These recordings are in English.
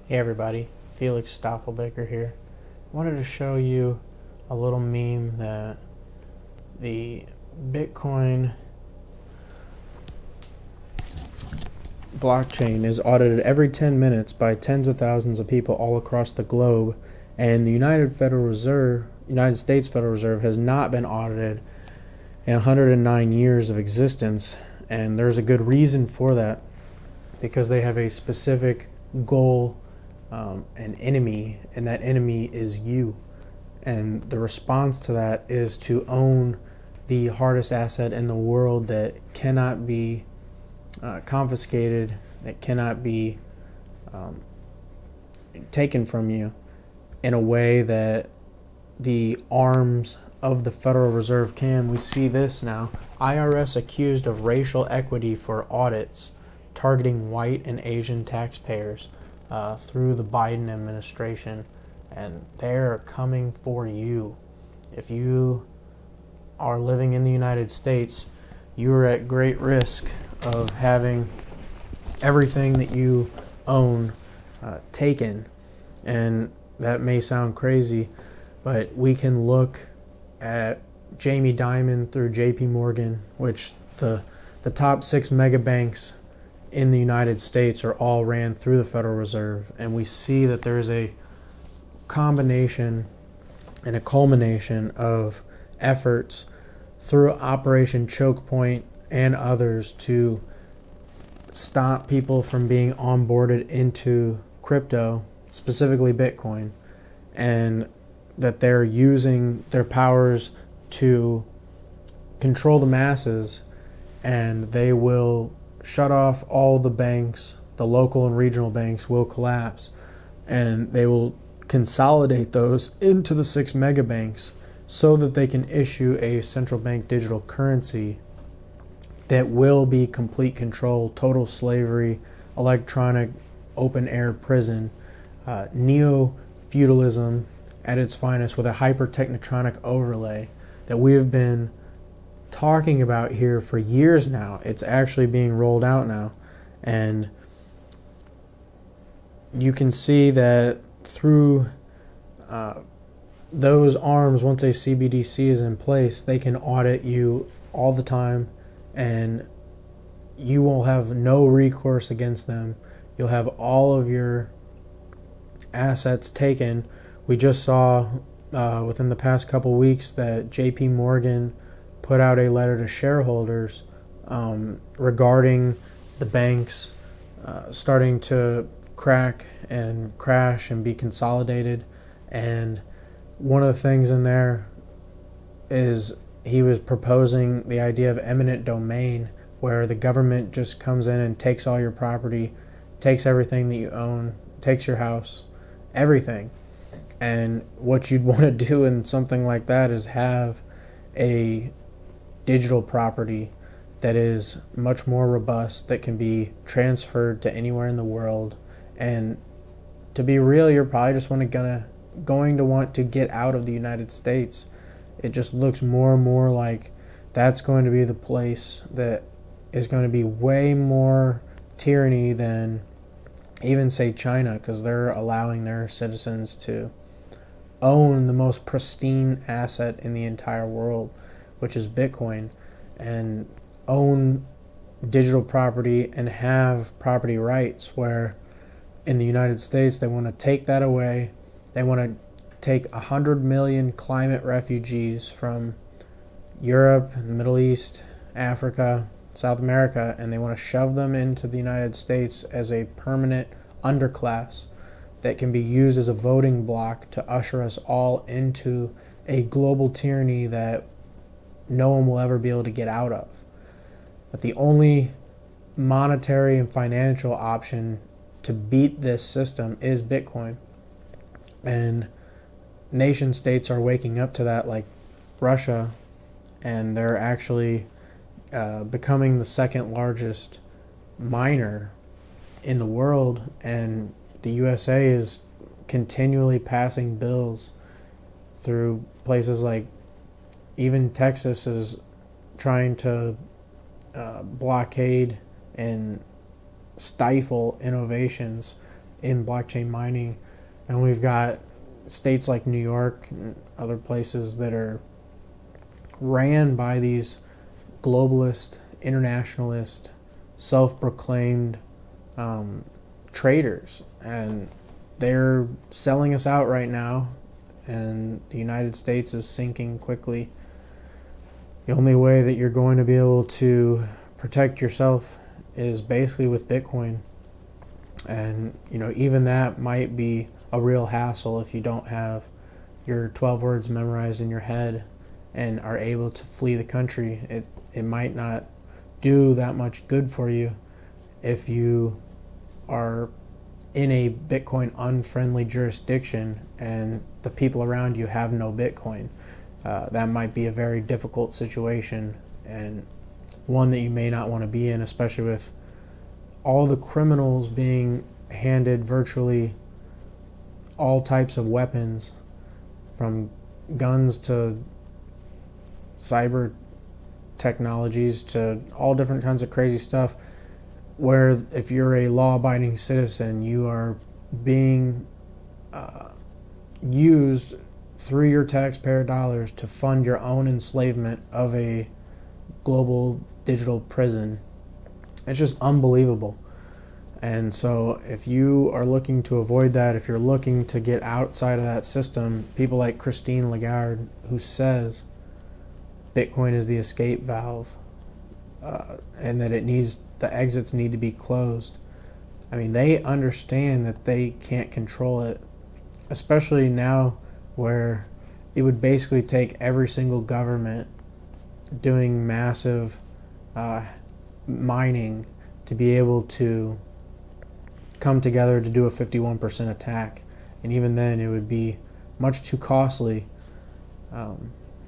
Hey everybody, Felix Staffelbaker here. I wanted to show you a little meme that the Bitcoin blockchain is audited every 10 minutes by tens of thousands of people all across the globe, and the United States Federal Reserve has not been audited in 109 years of existence, and there's a good reason for that, because they have a specific goal, an enemy, and that enemy is you. And the response to that is to own the hardest asset in the world that cannot be confiscated, that cannot be taken from you in a way that the arms of the Federal Reserve can. We see this now. IRS accused of racial equity for audits targeting white and Asian taxpayers through the Biden administration, and they're coming for you. If you are living in the United States, you are at great risk of having everything that you own taken. And that may sound crazy, but we can look at Jamie Dimon through JP Morgan, which the top 6 mega banks in the United States are all ran through the Federal Reserve, and we see that there's a combination and a culmination of efforts through Operation Choke Point and others to stop people from being onboarded into crypto, specifically Bitcoin, and that they're using their powers to control the masses, and they will shut off all the banks. The local and regional banks will collapse, and they will consolidate those into the 6 mega banks so that they can issue a central bank digital currency that will be complete control, total slavery, electronic open air prison, neo-feudalism at its finest, with a hyper technetronic overlay that we have been talking about here for years now. It's actually being rolled out now, and you can see that through those arms, once a CBDC is in place, they can audit you all the time, and you will have no recourse against them. You'll have all of your assets taken. We just saw within the past couple weeks that JP Morgan put out a letter to shareholders regarding the banks starting to crack and crash and be consolidated. And one of the things in there is he was proposing the idea of eminent domain, where the government just comes in and takes all your property, takes everything that you own, takes your house, everything. And what you'd want to do in something like that is have a digital property that is much more robust, that can be transferred to anywhere in the world. And to be real, you're probably just going to want to get out of the United States. It just looks more and more like that's going to be the place that is going to be way more tyranny than even, say, China, because they're allowing their citizens to own the most pristine asset in the entire world, which is Bitcoin, and own digital property and have property rights, where in the United States they want to take that away. They want to take 100 million climate refugees from Europe, the Middle East, Africa, South America, and they want to shove them into the United States as a permanent underclass that can be used as a voting bloc to usher us all into a global tyranny that no one will ever be able to get out of. But the only monetary and financial option to beat this system is Bitcoin. And nation states are waking up to that, like Russia, and they're actually becoming the second largest miner in the world, and the USA is continually passing bills through places like, even Texas is trying to blockade and stifle innovations in blockchain mining, and we've got states like New York and other places that are ran by these globalist, internationalist, self-proclaimed traders, and they're selling us out right now, and the United States is sinking quickly. The only way that you're going to be able to protect yourself is basically with Bitcoin. And, even that might be a real hassle if you don't have your 12 words memorized in your head and are able to flee the country. It might not do that much good for you if you are in a Bitcoin unfriendly jurisdiction and the people around you have no Bitcoin. That might be a very difficult situation, and one that you may not want to be in, especially with all the criminals being handed virtually all types of weapons, from guns to cyber technologies to all different kinds of crazy stuff, where if you're a law-abiding citizen, you are being used through your taxpayer dollars to fund your own enslavement of a global digital prison. It's just unbelievable. And so if you are looking to avoid that, if you're looking to get outside of that system, people like Christine Lagarde, who says Bitcoin is the escape valve, and that the exits need to be closed. I mean, they understand that they can't control it, especially now where it would basically take every single government doing massive mining to be able to come together to do a 51% attack. And even then, it would be much too costly,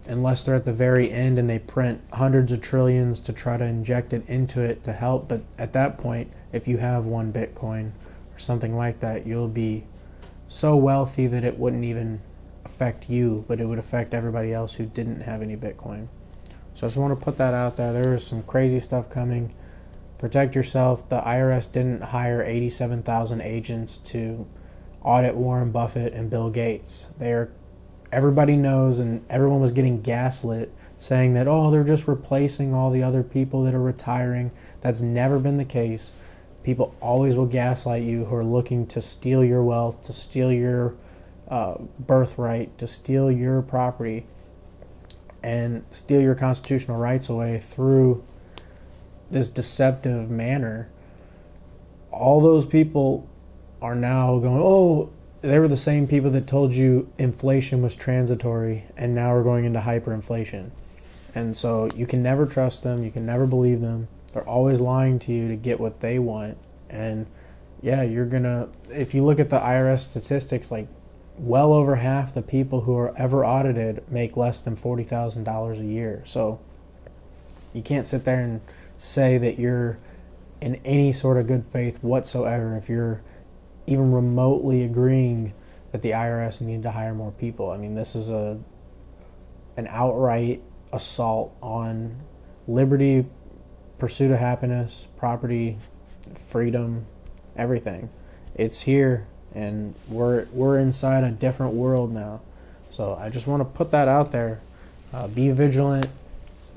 unless they're at the very end and they print hundreds of trillions to try to inject it into it to help. But at that point, if you have one Bitcoin or something like that, you'll be so wealthy that it wouldn't even affect you, but it would affect everybody else who didn't have any Bitcoin. So I just want to put that out there. There is some crazy stuff coming. Protect yourself. The IRS didn't hire 87,000 agents to audit Warren Buffett and Bill Gates. Everybody knows, and everyone was getting gaslit saying that, they're just replacing all the other people that are retiring. That's never been the case. People always will gaslight you who are looking to steal your wealth, to steal your birthright, to steal your property, and steal your constitutional rights away through this deceptive manner. All those people are now going, they were the same people that told you inflation was transitory, and now we're going into hyperinflation. And so you can never trust them. You can never believe them. They're always lying to you to get what they want. And yeah, if you look at the IRS statistics, like well over half the people who are ever audited make less than $40,000 a year. So you can't sit there and say that you're in any sort of good faith whatsoever if you're even remotely agreeing that the IRS need to hire more people. I mean, this is an outright assault on liberty, pursuit of happiness, property, freedom, everything. It's here, and we're inside a different world now. So I just want to put that out there. Be vigilant,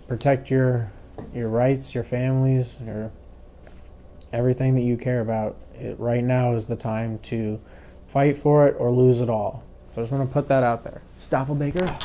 protect your rights, your families, your everything that you care about. Right now is the time to fight for it or lose it all. So I just want to put that out there. Stoffel Baker.